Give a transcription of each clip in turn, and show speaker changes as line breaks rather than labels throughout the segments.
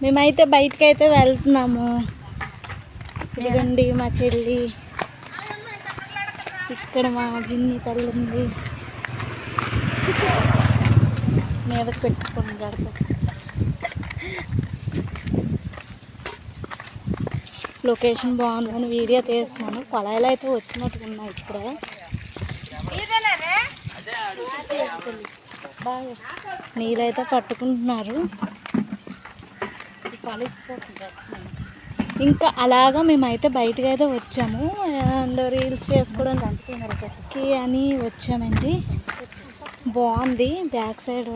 మేమైతే బయటకి అయితే వెళ్తున్నాము. ఇదిగోండి మా చెల్లి, ఇక్కడ మా జిన్ని తల్లి ఉంది. మీదకి పెట్టుకోండి జడత. లొకేషన్ బాగుందని వీడియో తీస్తున్నాను. పొలాలు అయితే వచ్చినట్టుగా ఉన్నాయి. ఇక్కడ నీళ్ళైతే పట్టుకుంటున్నారు. ఇంకా అలాగా మేమైతే బయటకు అయితే వచ్చాము. అండ్ రీల్స్ చేసుకోవడానికి అని వచ్చామండి. బాగుంది. Back side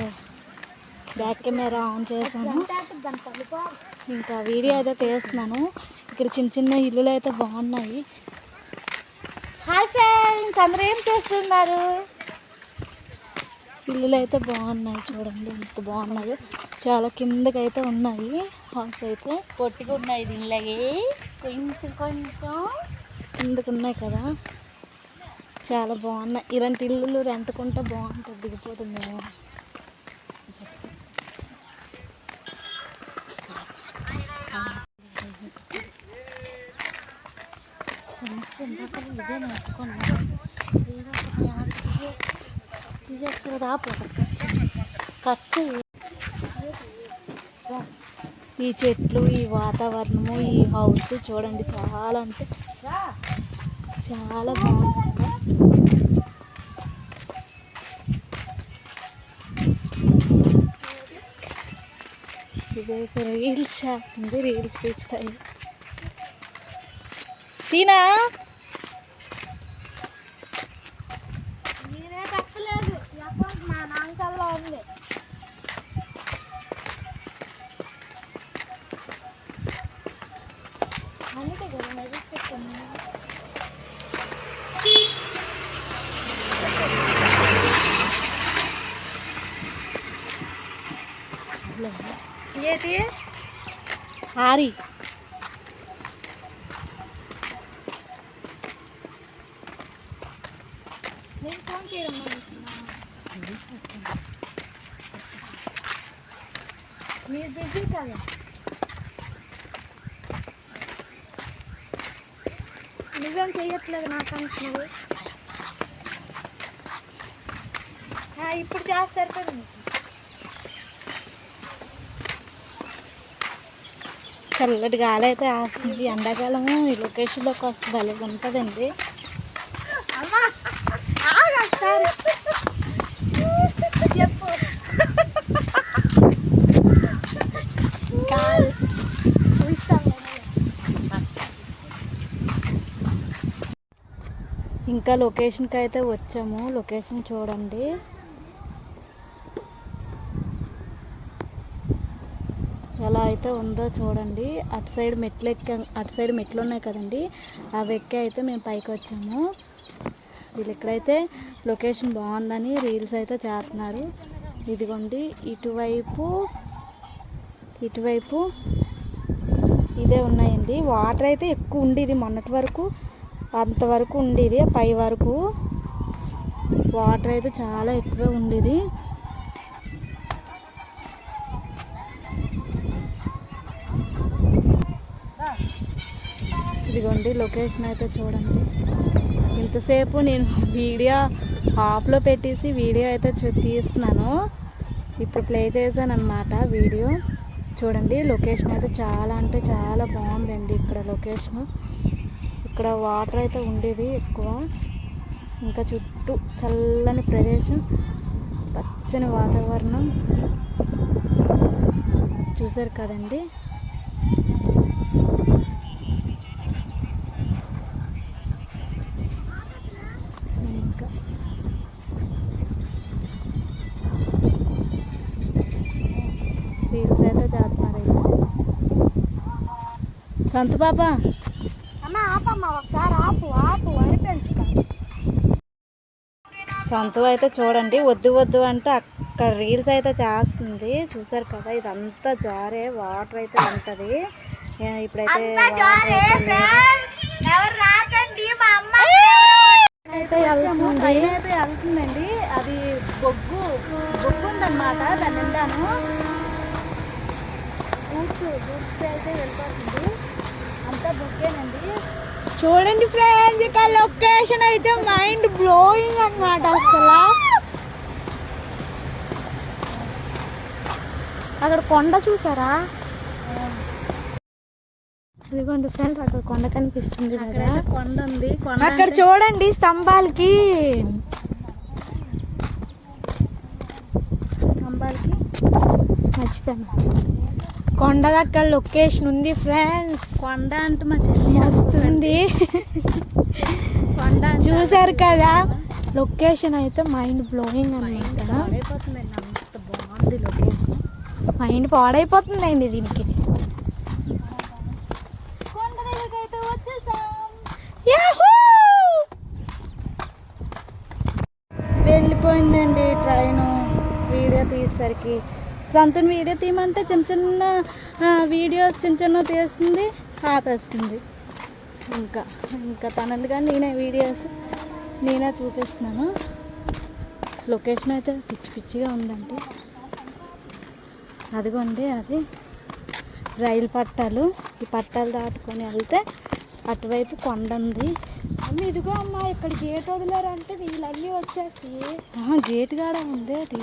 back camera on చేశాను. ఇంకా వీడియో అయితే తీస్తున్నాను. ఇక్కడ చిన్న చిన్న ఇల్లులు అయితే బాగున్నాయి. హాయ్ ఫ్రెండ్స్, అందరూ ఏం చేస్తున్నారు? ఇల్లులు అయితే బాగున్నాయి. చూడండి ఎంత బాగున్నాయి. చాలా కిందకి అయితే ఉన్నాయి. హౌస్ అయితే పొట్టిగా ఉన్నాయి. దీనిలాగే కొంచెం కొంచెం కిందకు ఉన్నాయి కదా. చాలా బాగున్నాయి. ఇలాంటి ఇల్లులు రెంట్కుంటే బాగుంటుంది. దిగిపోతుంది. ఇదే నేర్చుకున్నాను. ఈ చెట్లు, ఈ వాతావరణము, ఈ హౌస్ చూడండి చాలా అంటే చాలా బాగుంది కదా. ఇదే రీల్స్ చేస్తుంది. రీల్స్ పెంచుతాయి. తీనా ఉంది. అందుకే కదా నడుస్తున్నాను. ఏంటి ఆరి నేను ఫోన్ చేయడం మీరు బిజీ కదా. నువ్వేం చెయ్యట్లేదు నాకు అంటున్నావు. ఇప్పుడు చేస్తే సరిపోయింది. చల్లటి గాలి అయితే వేస్తుంది. ఎండాకాలము ఈ లొకేషన్లోకి వస్తే భలే ఉంటుందండి. చెప్పు. ఇంకా లొకేషన్కి అయితే వచ్చాము. లొకేషన్ చూడండి. ఎలా అయితే ఉందో చూడండి. అటు సైడ్ మెట్లు అటు సైడ్ మెట్లు ఉన్నాయి కదండి, అవి ఎక్కి అయితే మేము పైకి వచ్చాము. వీళ్ళు ఇక్కడైతే లొకేషన్ బాగుందని రీల్స్ అయితే చేస్తున్నారు. ఇదిగోండి ఇటువైపు ఇదే ఉన్నాయండి. వాటర్ అయితే ఎక్కువ ఉండేది. మొన్నటి వరకు అంతవరకు ఉండేది. పై వరకు వాటర్ అయితే చాలా ఎక్కువ ఉండేది. ఇదిగోండి లొకేషన్ అయితే చూడండి. ఇంతసేపు నేను వీడియో ఆఫ్లో పెట్టేసి వీడియో అయితే తీస్తున్నాను. ఇప్పుడు ప్లే చేశాను అన్నమాట వీడియో. చూడండి లొకేషన్ అయితే చాలా అంటే చాలా బాగుందండి. ఇక్కడ లొకేషను, ఇక్కడ వాటర్ అయితే ఉండేది ఎక్కువ. ఇంకా చుట్టూ చల్లని ప్రదేశం, పచ్చని వాతావరణం చూసారు కదండి. ఇంకా రీల్స్ అయితే చేస్తున్నారు. సంతు పాప సంతు అయితే చూడండి వద్దు వద్దు అంటే అక్కడ రీల్స్ అయితే చేస్తుంది. చూసారు కదా, ఇదంతా జారే వాటర్ అయితే ఉంటుంది. ఇప్పుడైతే వెళ్తుందండి. అది బొగ్గు ఉందన్నమాట. దాని నిండాను గూడ్స్ అయితే వెళ్ళిపోతుంది, అంతా బుక్కేనండి. చూడండి ఫ్రెండ్స్, ఇక లొకేషన్ అయితే మైండ్ బ్లోయింగ్ అన్నమాట. అసలు అక్కడ కొండ చూసారా? ఇదిగోండి ఫ్రెండ్స్, అక్కడ కొండ కనిపిస్తుంది కదా, కొండ ఉంది. అక్కడ చూడండి స్తంభాలకి మర్చిపోయాను, కొండ దగ్గర లొకేషన్ ఉంది ఫ్రెండ్స్. కొండ అంటే మా చెల్లి వస్తుంది. కొండ చూసారు కదా, లొకేషన్ అయితే మైండ్ బ్లోయింగ్ అన్నమాట. పాడైపోతుందండి, అంత బాగుంది లొకేషన్. మైండ్ పాడైపోతుందండి దీనికి. కొండ దగ్గరికి వచ్చేసాం. వెళ్ళిపోయిందండి ట్రైను. వీడియో తీసేసరికి సొంతం వీడియో తీయమంటే చిన్న చిన్న వీడియోస్ చిన్న తీస్తుంది, ఆపేస్తుంది. ఇంకా తనంది కానీ నేనే వీడియోస్ నేనే చూపిస్తున్నాను. లొకేషన్ అయితే పిచ్చి పిచ్చిగా ఉందండి. అదిగోండి, అది రైలు పట్టాలు. ఈ పట్టాలు దాటుకొని వెళ్తే అటువైపు కొండ ఉంది. అమ్మ ఇదిగో అమ్మ, ఇక్కడ గేట్ వదిలారంటే వీళ్ళన్నీ వచ్చేసి గేట్ కాడ ఉంది. అది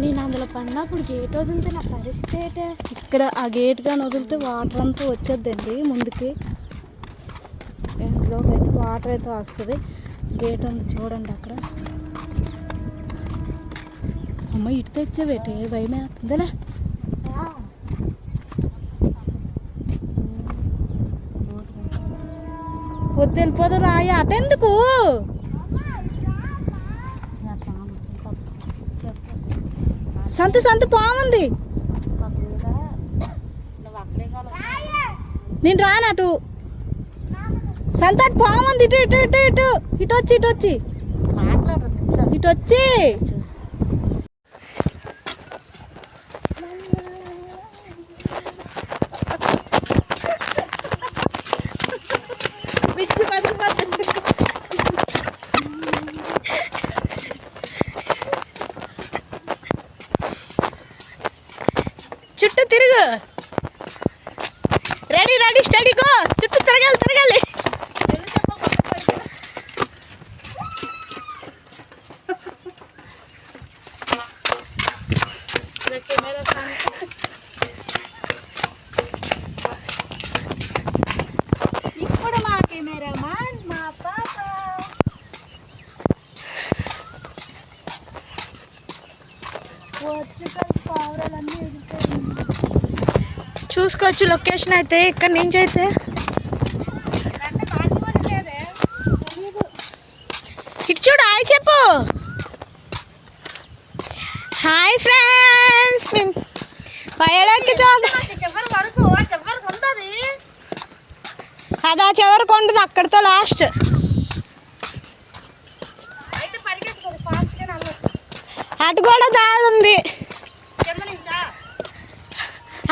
నేను అందులో పడినప్పుడు గేట్ వదిలితే నా పరిస్థితి ఇక్కడ ఆ గేట్ కానీ వదిలితే వాటర్ అంతా వచ్చేద్దండి ముందుకి. ఇంట్లోకి అయితే వాటర్ అయితే వస్తుంది. గేట్ ఉంది చూడండి అక్కడ. అమ్మ ఇటు తెచ్చావేటి, భయమే అవుతుందిలే. వద్దు వెళ్ళిపోదు రాయ, అటెందుకు? సంతు పాముంది. నేను రానటు సంత, అటు పాముంది. ఇటు ఇటు ఇటు ఇటు ఇటు వచ్చి ఇటు వచ్చి ఇటు వచ్చి చుట్టూ తిరుగు. Ready ready steady go. చుట్టూ తిరగాలి. ఇప్పుడు మా కెమెరామాన్ మా పాప. పావురాలన్నీ చూసుకోవచ్చు లొకేషన్ అయితే. ఇక్కడ నుంచి అయితే ఇటు చూడు, హాయ్ చెప్పు. హాయ్ ఫ్రెండ్స్, మేము పైకి చూడండి. అదా చివరికి ఉంటుంది, అక్కడితో లాస్ట్. అటు కూడా దాగుంది.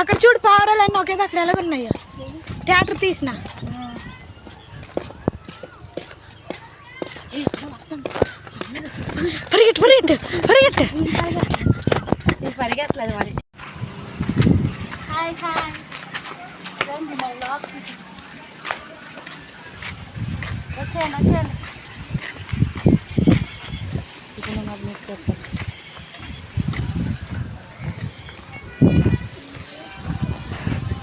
అక్కడ చూడు పావురాలన్నీ ఒకే అక్కడ ఎలాగున్నాయో. థియేటర్ తీసిన పరిగెట్టలేదు మరి. హాయ్ హాయ్, వచ్చేయండి.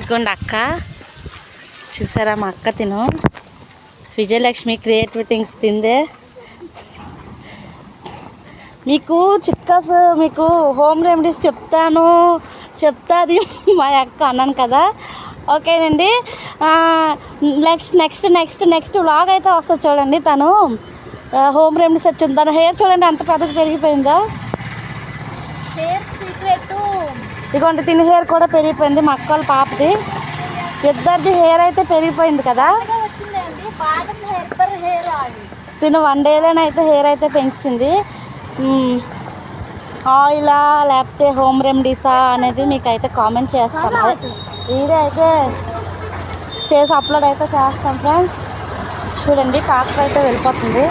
ఇదిగోండి అక్క, చూసారా మా అక్క తిను. విజయలక్ష్మి క్రియేటివ్ థింగ్స్ తిందే. మీకు చిక్కాస్, మీకు హోమ్ రెమెడీస్ చెప్తాది మా అక్క అన్నాను కదా. ఓకేనండి, నెక్స్ట్ వ్లాగ్ అయితే వస్తుంది చూడండి. తను హోమ్ రెమెడీస్ వచ్చింది. తన హెయిర్ చూడండి ఎంత పెద్దగా పెరిగిపోయిందో. హెయిర్ సీక్రెట్ ఇదిగోండి, తిని హెయిర్ కూడా పెరిగిపోయింది. మా అక్క వాళ్ళ పాపది ఇద్దరిది హెయిర్ అయితే పెరిగిపోయింది కదా. తిను 1 డేలోనైతే హెయిర్ అయితే పెంచింది. ఆయిలా లేకపోతే హోమ్ రెమెడీసా అనేది మీకు అయితే కామెంట్ చేస్తాను. వీడియో అయితే చేసి అప్లోడ్ అయితే చేస్తాం ఫ్రెండ్స్. చూడండి కాకర అయితే వెళ్ళిపోతుంది.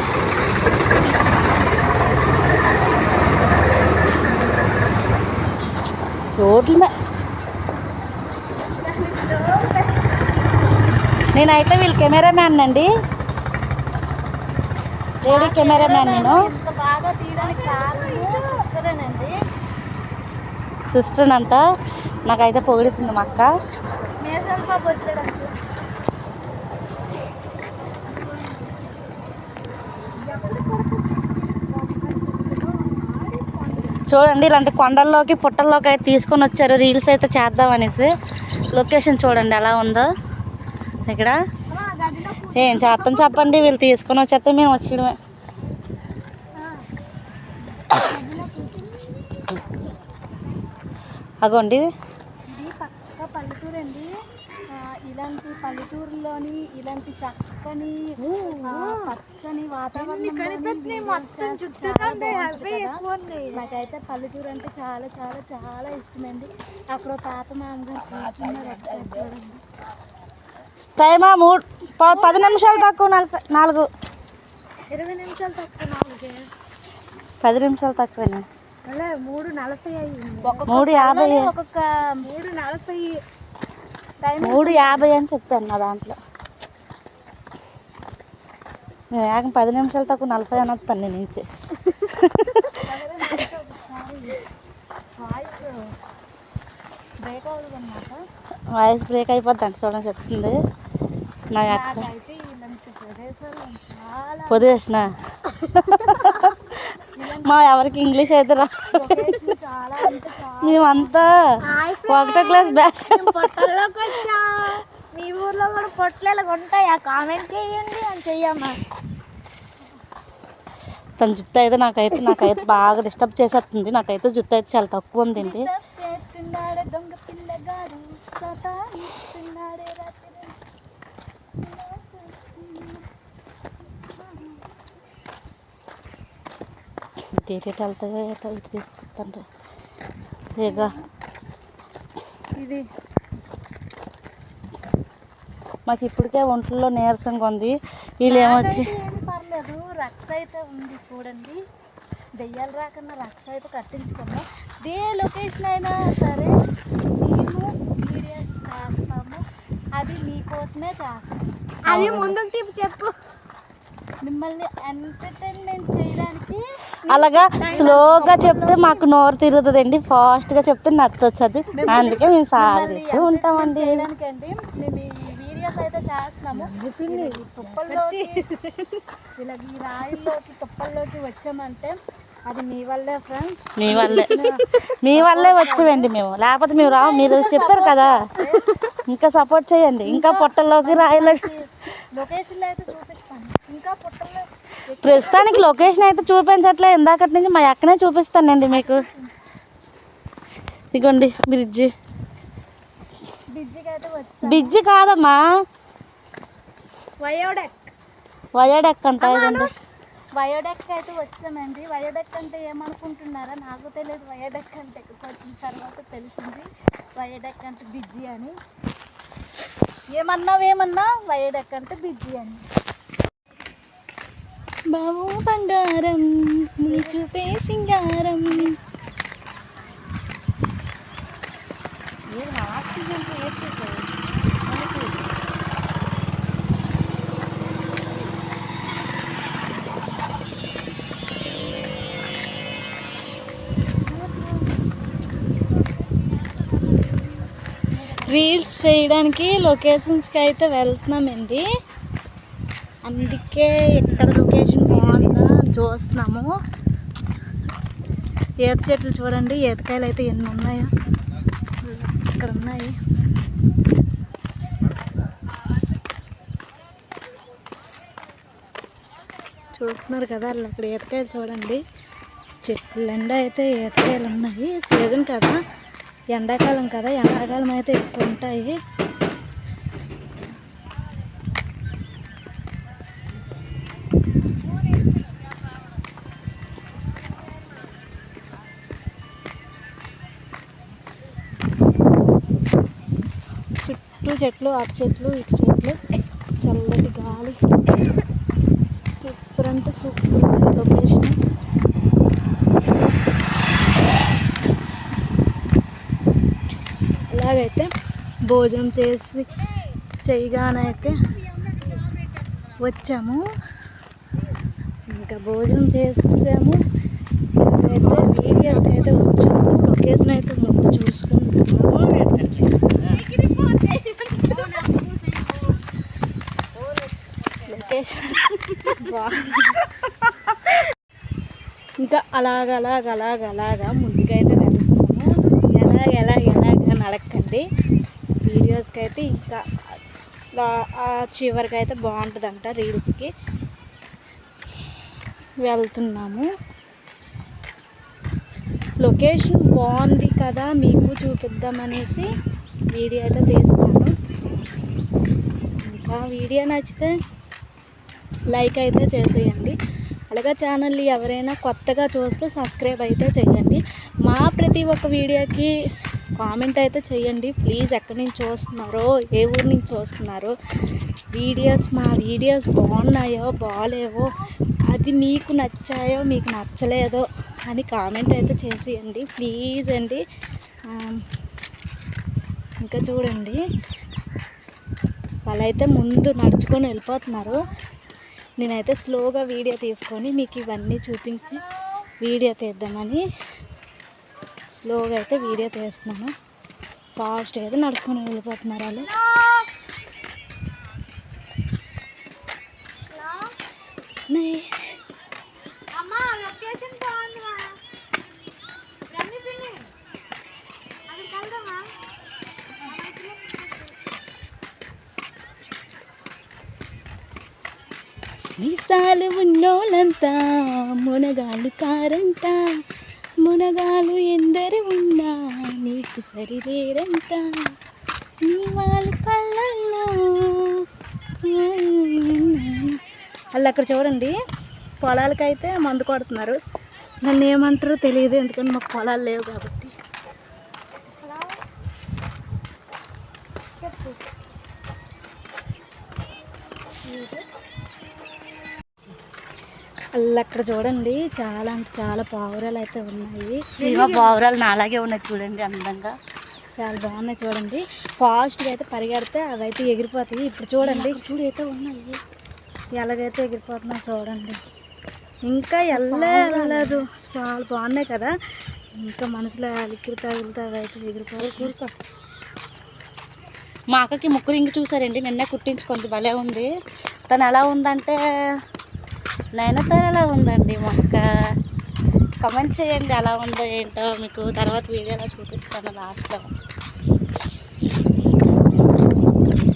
రోడ్ల నేనైతే వీళ్ళు కెమెరామ్యాన్ అండి, లేడీ కెమెరామ్యాన్. నేను బాగా తీయడానికి కారణమేనండి సిస్టర్ అంట, నాకైతే పొగిడిస్తుంది మా అక్క. చూడండి ఇలాంటి కొండల్లోకి పుట్టల్లోకి అయితే తీసుకొని వచ్చారు, రీల్స్ అయితే చేద్దాం అనేసి. లొకేషన్ చూడండి ఎలా ఉందో. ఇక్కడ ఏం చేస్తాం చెప్పండి, వీళ్ళు తీసుకొని వచ్చేస్తే మేము వచ్చేయడమే. అగోండి ఇది పక్క పల్లెటూరు అండి. ఇలాంటి పల్లెటూరులోని ఇలాంటి చక్కని పచ్చని వాతావరణం నాకైతే పల్లెటూరు అంటే చాలా చాలా చాలా ఇష్టమండి. అక్కడ తాత మామగారు టైమా 10 నిమిషాలు తక్కువ 4 20 నిమిషాలు తక్కువ 4 10 నిమిషాలు తక్కువేనా? 3:40 అయింది. 3:50 ఒక్కొక్క 3:40 3:50 అని చెప్పాను నా దాంట్లో. ఏకం 10 నిమిషాలు తక్కువ 40 అని వస్తాను నేను నుంచి. వాయిస్ బ్రేక్ అయిపోద్ది అంటే చూడండి చెప్తుంది నా అక్క. పొదేసిన మా ఎవరికి ఇంగ్లీష్ అయితే రా, మేమంతా 1వ క్లాస్ బ్యాచ్. మీ ఊర్లో కూడా పొట్లేలు ఉంటాయా? కామెంట్ చేయండి అని చెయ్యమ్మా. తన జుట్టు అయితే నాకైతే బాగా డిస్టర్బ్ చేసేస్తుంది. నాకైతే జుట్టు అయితే చాలా తక్కువ ఉందండి. డేట్ వెళ్తాయో ఎట్లా తీసుకుంటాను ఇక. ఇది మాకు ఇప్పటికే ఒంట్లో నీరసంగా ఉంది. వీళ్ళు ఏమొచ్చి పర్లేదు రక్త అయితే ఉంది చూడండి. దెయ్యాలు రాకుండా రక్త అయితే కట్టించుకున్నాం. ఏ లొకేషన్ అయినా సరే మేము వీడియోస్ చేస్తాము, అది మీకోసమే చేస్తాము. అది ముందుకు చెప్పు, మిమ్మల్ని ఎంటర్టైన్మెంట్ చేయడానికి. అలాగా స్లోగా చెప్తే మాకు నోరు తిరుగుతుందండి, ఫాస్ట్గా చెప్తే నచ్చొచ్చది. అందుకే మేము సాగిస్తూ ఉంటామండి. మేము ఈ వీడియోస్ అయితే చేస్తున్నాము. తుప్పల్లోకి ఇలా ఈ రాయిల్లోకి తుప్పల్లోకి వచ్చామంటే అది మీ వల్లే ఫ్రెండ్స్, మీ వల్లే వచ్చామండి మేము. లేకపోతే మేము రావు. మీరు చెప్పారు కదా, ఇంకా సపోర్ట్ చేయండి. ఇంకా పొట్టల్లోకి రాయిలోకి లొకేషన్లో అయితే చూపిస్తాను. ఇంకా పొట్టల్లో ప్రస్తుతానికి లొకేషన్ అయితే చూపించట్లే. ఇందాకటి నుంచి మా అక్కనే చూపిస్తానండి మీకు. ఇదిగోండి బ్రిడ్జి. బ్రిడ్జి కాదమ్మా, వయోడెక్ అంట. ఇదండి వయోడెక్ అయితే వచ్చామండి. వయోడెక్ అంటే ఏమనుకుంటున్నారా? నాకు తెలియదు. వయోడెక్ అంటే వచ్చిన తర్వాత తెలిసింది వయోడెక్ అంటే బ్రిడ్జి అని. ఏమన్నా వయోడెక్ అంటే బ్రిడ్జి అని. బావు బంగారం నీ చూపే సింగారం. రీల్స్ చేయడానికి లొకేషన్స్కి అయితే వెళ్తున్నామండి. అందుకే ఎక్కడ లొకేషన్ బాగుందా చూస్తున్నాము. ఈత చెట్లు చూడండి, ఈతకాయలు అయితే ఎన్ని ఉన్నాయో ఇక్కడ ఉన్నాయి. చూస్తున్నారు కదా అలా అక్కడ ఈతకాయలు చూడండి. చెట్లు ఎండా అయితే ఈతకాయలు ఉన్నాయి. సీజన్ కదా, ఎండాకాలం కదా, ఎండాకాలం అయితే ఎక్కువ ఉంటాయి. చుట్టూ చెట్లు, అటు చెట్లు, ఇటు చెట్లు, చల్లటి గాలి. సూపర్ అంటే సూపర్ లొకేషన్. అలాగైతే భోజనం చేసి చేయగానైతే వచ్చాము, ఇంకా భోజనం చేసాము. అయితే వీడియోస్కి అయితే వచ్చాము. లొకేషన్ అయితే ముందు చూసుకుంటాము. లొకేషన్ ఇంకా అలాగా ముందుకైతే వెళ్తున్నాము. ఎలాగ నడకండి. వీడియోస్కి అయితే ఇంకా ఆ చివరికి అయితే బాగుంటుందంట. రీల్స్కి వెళ్తున్నాము. లొకేషన్ బాగుంది కదా, మీకు చూపిద్దామనేసి వీడియో అయితే తీస్తాను. ఇంకా వీడియో నచ్చితే లైక్ అయితే చేసేయండి. అలాగే ఛానల్ని ఎవరైనా కొత్తగా చూస్తే సబ్స్క్రైబ్ అయితే చేయండి. మా ప్రతి ఒక్క వీడియోకి కామెంట్ అయితే చేయండి ప్లీజ్. ఎక్కడి నుంచి చూస్తున్నారో, ఏ ఊరు నుంచి చూస్తున్నారో, మా వీడియోస్ బాగున్నాయో బాగాలేవో, అది మీకు నచ్చాయో మీకు నచ్చలేదో అని కామెంట్ అయితే చేసేయండి ప్లీజ్ అండి. ఇంకా చూడండి, వాళ్ళైతే ముందు నడుచుకొని వెళ్ళిపోతున్నారు. నేనైతే స్లోగా వీడియో తీసుకొని మీకు ఇవన్నీ చూపించి వీడియో తీద్దామని స్లోగా అయితే వీడియో తీస్తున్నాను. ఫాస్ట్గా అయితే నడుచుకొని వెళ్ళిపోతున్నారు వాళ్ళు. మీసాలు ఉన్నోళ్ళంతా మునగాలు కారంట, మునగాలు ఎందరు ఉన్నా నీకు సరిలేరంట, నీ వాళ్ళ కళ్ళల్లో. వాళ్ళు అక్కడ చూడండి, పొలాలకైతే మందు కొడుతున్నారు. నన్ను ఏమంటారో తెలియదు, ఎందుకంటే మాకు పొలాలు లేవు కాబట్టి. వాళ్ళు అక్కడ చూడండి, చాలా అంటే చాలా పావురాలు అయితే ఉన్నాయి.
పావురాలు నాలాగే ఉన్నాయి చూడండి, అందంగా
చాలా బాగున్నాయి చూడండి. ఫాస్ట్గా అయితే పరిగెడితే అవి అయితే ఎగిరిపోతాయి. ఇప్పుడు చూడండి, అయితే ఉన్నాయి ఎలాగైతే ఎగిరిపోతున్నాయి చూడండి. ఇంకా వెళ్ళలేదు, చాలా బాగున్నాయి కదా. ఇంకా మనసులో అలికిరి తగిలితే అవి అయితే ఎగిరిపోతాయి.
మా అక్కకి ముక్కు రింగి చూసారండి, నిన్నే కుట్టించుకుంది, భలే ఉంది. తను ఎలా ఉందంటే నయనతార ఎలా ఉందండి మొక్క. కమెంట్ చేయండి ఎలా ఉందో ఏంటో, మీకు తర్వాత వీడియోలో చూపిస్తాను లాస్ట్లో.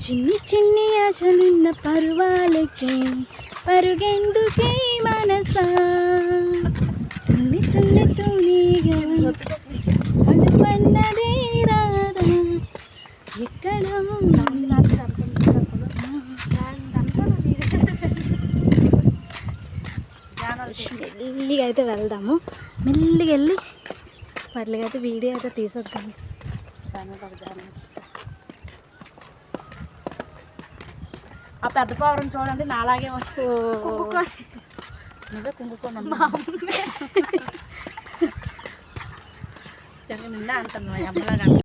చిన్ని చిన్ని ఆశలున్న పరువాలకి పరుగెందుకే మనసా, తుల్లి తుల్లి తూనిగా అనుపన్నదే రాదా, ఎక్కడ మెల్లిగా అయితే వెళ్దాము. మెల్లిగా వెళ్ళి పర్లేగా అయితే వీడియో అయితే తీసేద్దాము.
ఆ పెద్ద పావురం చూడండి నాలాగే వస్తూ నువ్వే కుంగుకోనమ్మా నిన్న అంటాను అమ్మలాగా.